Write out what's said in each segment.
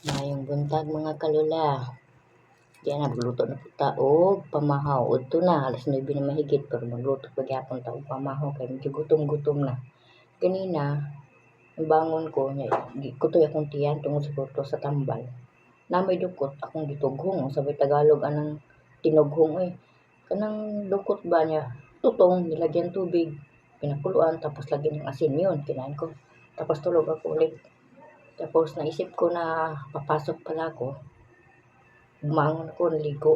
Mayong buntag mga kalula. Diyan na magluto na po ta og pamahaw. Udto na alas 9 na mahigit pero magluto pa gyapon ta og pamahaw kay medyo gutom-gutom na. Kanina bangon ko nya kutoy akong tiyan tungod sa kurto sa tambal. Na may dukot akong gitughong sabay Tagalog anang tinughong kanang dukot ba niya tutong nilagyan tubig pinakuluan tapos lagyan ng asin yun kinain ko. Tapos tulog ako ulit. Tapos naisip ko na papasok pala ako. Bumangon ako, naligo.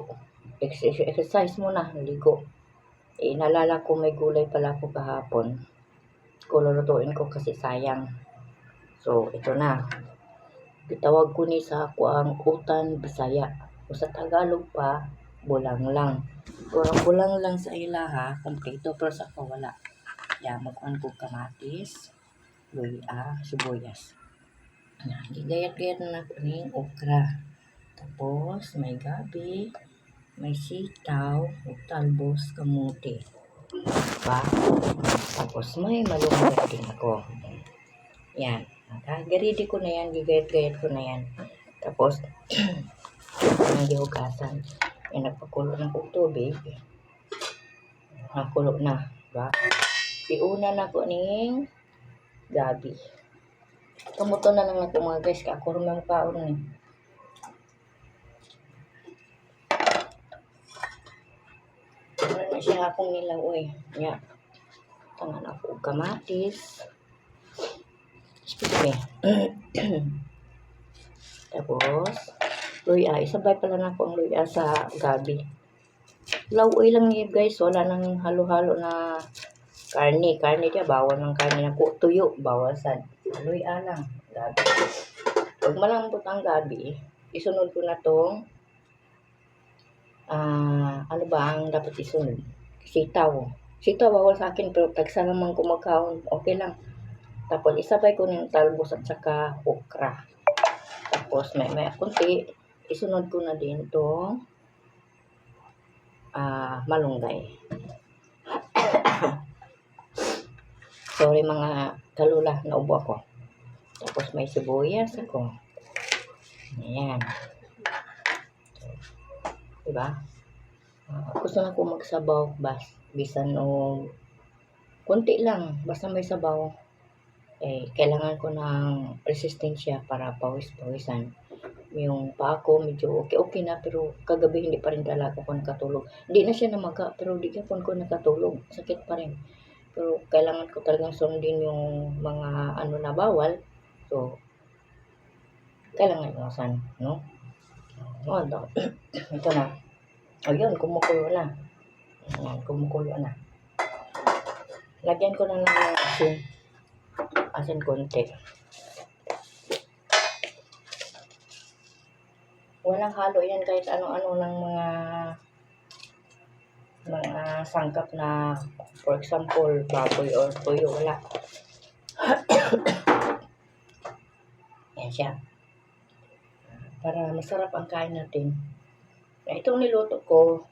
Exercise muna, naligo. Naalala ko may gulay pala ako kahapon. Kung lulutuin ko kasi sayang. So, ito na. Itawag ko ni sa ako ang utan Bisaya. O sa Tagalog pa, bulang lang. Kung ang bulang lang sa ilaha, kompleto pero sa ako wala. Magkuhan ko kamatis, luya, sibuyas. Gigayat-gayat na ako ng okra. Tapos, may gabi, may sitaw, ug talbos, kamuti. Diba? Tapos, may malunggay din ako. Yan. Garidi ko na yan, gigayat-gayat ko na yan. Tapos, ang gihugasan. Nagpakulo ng tubig. Nakulo na. Diba? Iuna na ko ning gabi. Kamuto na lang ako mga guys, ako rin ang kaon ni. Wala na siya akong nilaw Nya. Tangan ako kamatis. Excuse me. Tapos, luya. Isabay pala na ako ang luya sa gabi. Lawoy lang niya guys. Wala nang halo-halo na karne. Karne dia, bawal ng karne na po. Tuyo, bawasan. Luya lang. Gabi. Huwag malambot ang gabi. Isunod ko na tong ano ba ang dapat isunod? Sitaw. Sitaw bawal sa akin pero tagsa naman ko magkaon. Okay lang. Tapos isabay ko ng talbos at saka okra. Tapos may kunti. Isunod ko na din itong malunggay. Sorry mga kalula, naubo ako. Tapos may sibuyas ako. Ayan. Diba? Gusto na ko magsabaw bisan o kunti lang basta may sabaw kailangan ko ng resistensya para pawis-pawisan yung paa ko medyo okay na pero kagabi hindi pa rin talaga ako nakatulog hindi na siya namaga pero di kapon ko nakatulog sakit pa rin pero kailangan ko talagang sundin yung mga na bawal so kailangan iwasan no ito na ayun kumukulo na lagyan ko na lang ng asin konti. Walang halo yan kahit ano-ano ng mga sangkap na for example baboy or tuyo wala. Yan siya. Para masarap ang kain natin. Itong niluto ko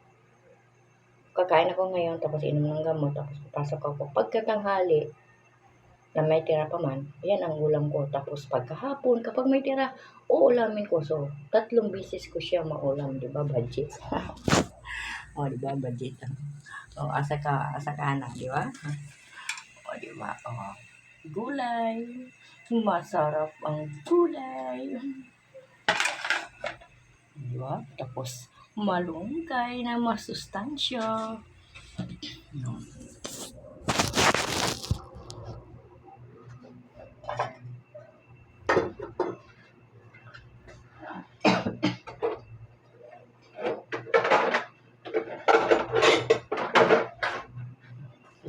kakain ako ngayon tapos inom ng gamot tapos papasok ako pagkatanghali na may tira pa man, yan ang ulam ko. Tapos pagkahapon, kapag may tira, uulamin ko. So, 3 beses ko siya maulam, di ba, budget? Di ba, budget? Asa ka anak, di ba? Di ba? Gulay. Masarap ang gulay. Di ba? Tapos, malunggay na masustansya.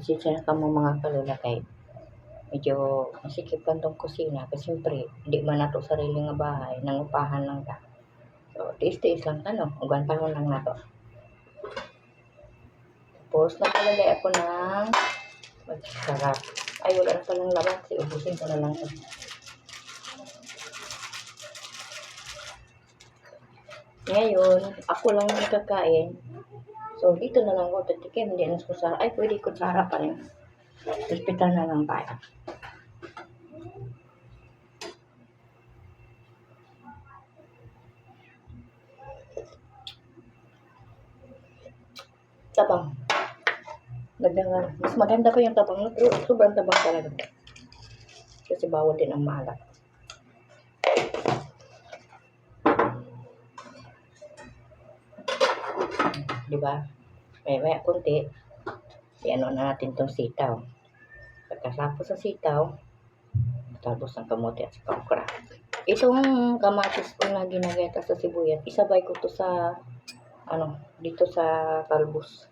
Kasi siya ka mga kalula kay medyo masikip ka tong kusina kasi siyempre hindi man nato sarili nga bahay nangupahan lang ka so tiis-tiis lang ugan pangon lang nato tapos nakalagay ako ng magsarap ay wala na palang laman kasi ubusin ko na lang ngayon ako lang kakain so dito na lang ako tatikim hindi na kutsara ay pwede kutsara pa rin hospital na lang tayo tabang. Mas maganda pa yung tabang. Sobrang tabang talaga. Kasi bawal din ang maalat. Diba? Maya konti. I-ano na natin tong sitaw. Pagkatapos sa sitaw, talbos ng kamote at saka okra. Itong kamatis ko na ginagata sa sibuyas, isabay ko to sa dito sa talbos.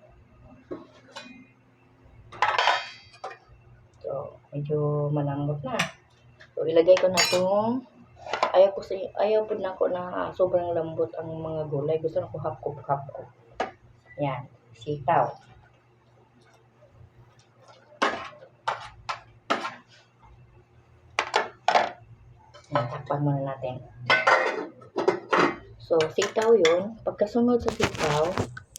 So, medyo malambot na. So, ilagay ko na itong, ayaw po na ako na sobrang lambot ang mga gulay. Gusto na ko hapkop-hapkop. Yan, sitaw. Yan, takpan muna natin. So, sitaw yun. Pagkasunod sa sitaw,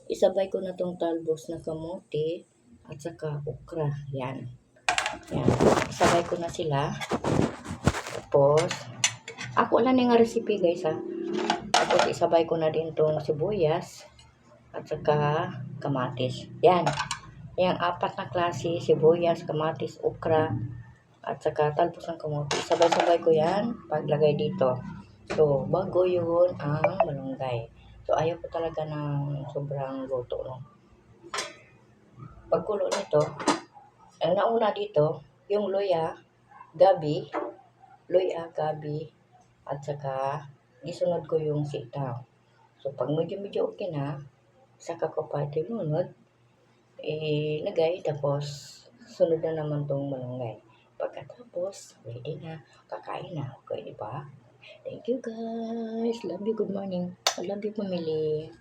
isabay ko na itong talbos na kamote at saka okra. Yan. Yan. Isabay ko na sila. Tapos, ako lang yung recipe guys ha. Tapos, isabay ko na din itong sibuyas at saka kamatis. Yan. Yung 4 na klase, sibuyas, kamatis, okra, at saka talbos ng kamote. Sabay-sabay ko yan paglagay dito. So, bago yun ang malunggay. So, ayaw ko talaga ng sobrang luto, no? Pagkulo nito, ang nauna dito, yung luya, gabi, at saka isunod ko yung sitaw. So, pag medyo okay na, saka ko pa ito lunod, lagay, tapos sunod na naman tong malunggay. Pagkatapos, ready na, kakain na. Okay, di ba? Thank you guys. Love you. Good morning. I love you, family.